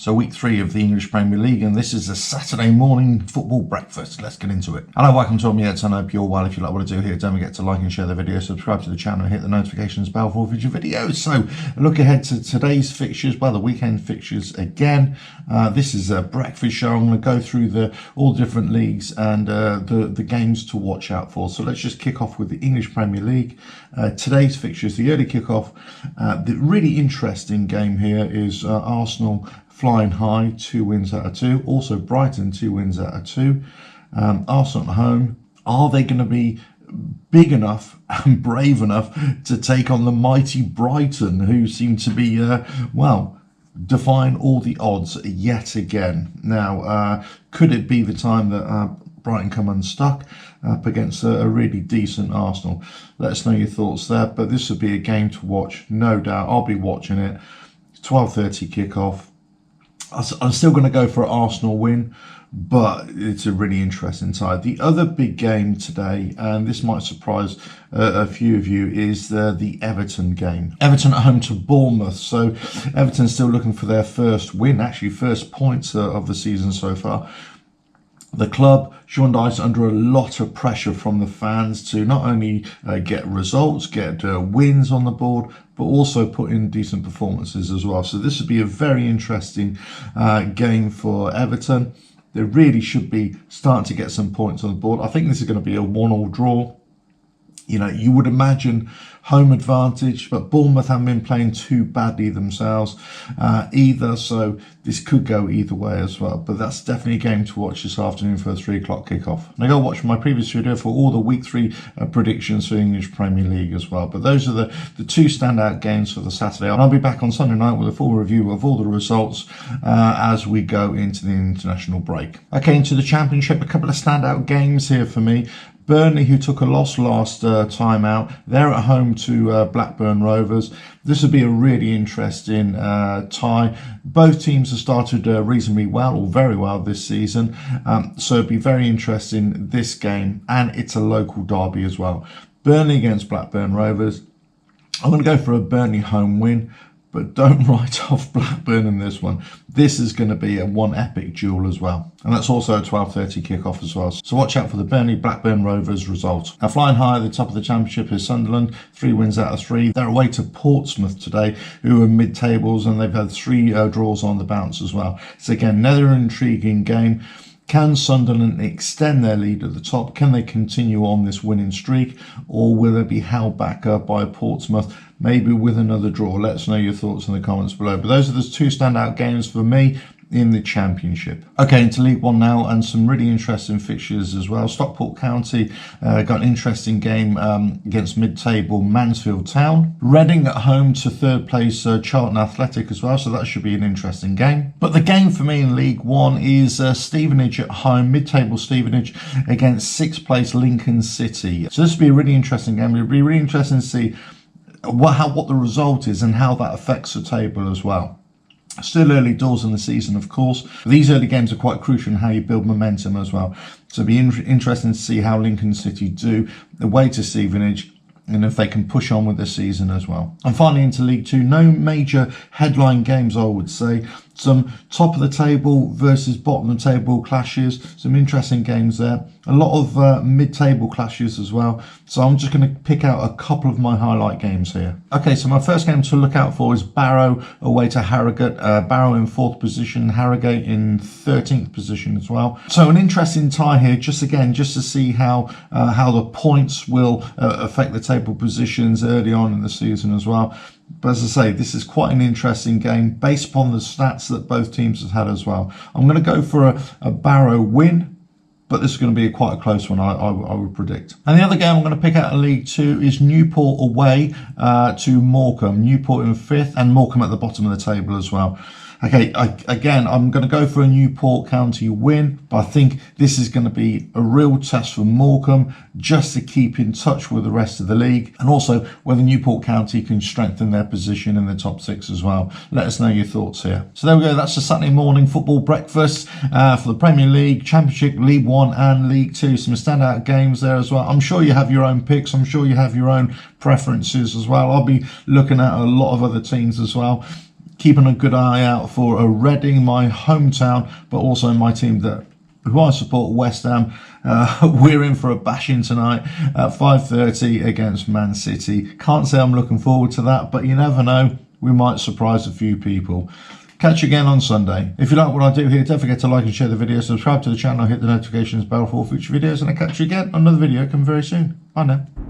So week 3 of the English Premier League, and this is a Saturday morning football breakfast. Let's get into it. Hello, welcome to me, Eds. I hope you're well. If you like what I do here, don't forget to like and share the video, subscribe to the channel, and hit the notifications bell for future videos. So look ahead to today's fixtures, the weekend fixtures again. This is a breakfast show. I'm going to go through all the different leagues and the games to watch out for. So let's just kick off with the English Premier League. Today's fixtures, the early kickoff. The really interesting game here is Arsenal flying high, 2 wins out of 2. Also Brighton, 2 wins out of 2. Arsenal at home. Are they going to be big enough and brave enough to take on the mighty Brighton, who seem to be, defying all the odds yet again? Now, could it be the time that Brighton come unstuck up against a really decent Arsenal? Let us know your thoughts there, but this would be a game to watch, no doubt. I'll be watching it. 12:30 kickoff. I'm still going to go for an Arsenal win, but it's a really interesting tie. The other big game today, and this might surprise a few of you, is the Everton game. Everton at home to Bournemouth. So Everton's still looking for their first win, actually first points of the season so far. The club, Sean Dyche, under a lot of pressure from the fans to not only get results, get wins on the board, but also put in decent performances as well. So this would be a very interesting game for Everton. They really should be starting to get some points on the board. I think this is going to be a 1-1 draw. You know, you would imagine home advantage, but Bournemouth haven't been playing too badly themselves either, so this could go either way as well. But that's definitely a game to watch this afternoon for a 3 o'clock kickoff. Now go watch my previous video for all the week 3 predictions for English Premier League as well. But those are the 2 standout games for the Saturday. And I'll be back on Sunday night with a full review of all the results as we go into the international break. Okay, into the Championship, a couple of standout games here for me. Burnley, who took a loss last time out, they're at home to Blackburn Rovers. This would be a really interesting tie. Both teams have started reasonably well, or very well this season. So it'd be very interesting, this game, and it's a local derby as well. Burnley against Blackburn Rovers. I'm going to go for a Burnley home win, but don't write off Blackburn in this one. This is going to be one epic duel as well. And that's also a 12:30 kickoff as well. So watch out for the Burnley-Blackburn Rovers result. Now flying high at the top of the Championship is Sunderland, 3 wins out of 3. They're away to Portsmouth today, who are mid-tables, and they've had 3 draws on the bounce as well. So again, another intriguing game. Can Sunderland extend their lead at the top? Can they continue on this winning streak? Or will they be held back up by Portsmouth, maybe with another draw? Let us know your thoughts in the comments below. But those are the 2 standout games for me in the Championship. Okay, into League One now, and some really interesting fixtures as well. Stockport County got an interesting game against mid-table Mansfield Town. Reading at home to 3rd place Charlton Athletic as well, so that should be an interesting game. But the game for me in League One is Stevenage at home, mid-table Stevenage against 6th place Lincoln City. So this would be a really interesting game. It'll be really interesting to see what the result is and how that affects the table as well. Still early doors in the season, of course. These early games are quite crucial in how you build momentum as well. So it'll be interesting to see how Lincoln City do away to Stevenage, and if they can push on with the season as well. And finally into League 2, no major headline games, I would say. Some top of the table versus bottom of the table clashes, some interesting games there. A lot of mid-table clashes as well. So I'm just going to pick out a couple of my highlight games here. Okay, so my first game to look out for is Barrow away to Harrogate. Barrow in 4th position, Harrogate in 13th position as well. So an interesting tie here, just to see how the points will affect the table positions early on in the season as well. But as I say, this is quite an interesting game based upon the stats that both teams have had as well. I'm going to go for a Barrow win, but this is going to be quite a close one, I would predict. And the other game I'm going to pick out in League 2 is Newport away to Morecambe. Newport in 5th and Morecambe at the bottom of the table as well. Okay, again, I'm going to go for a Newport County win, but I think this is going to be a real test for Morecambe just to keep in touch with the rest of the league, and also whether Newport County can strengthen their position in the top 6 as well. Let us know your thoughts here. So there we go, that's the Saturday morning football breakfast for the Premier League, Championship, League 1 and League 2. Some standout games there as well. I'm sure you have your own picks, I'm sure you have your own preferences as well. I'll be looking at a lot of other teams as well. keeping a good eye out for a Reading, my hometown, but also my team who I support, West Ham. We're in for a bashing tonight at 5:30 against Man City. Can't say I'm looking forward to that, but you never know. We might surprise a few people. Catch you again on Sunday. If you like what I do here, don't forget to like and share the video, subscribe to the channel, hit the notifications bell for future videos, and I'll catch you again on another video coming very soon. Bye now.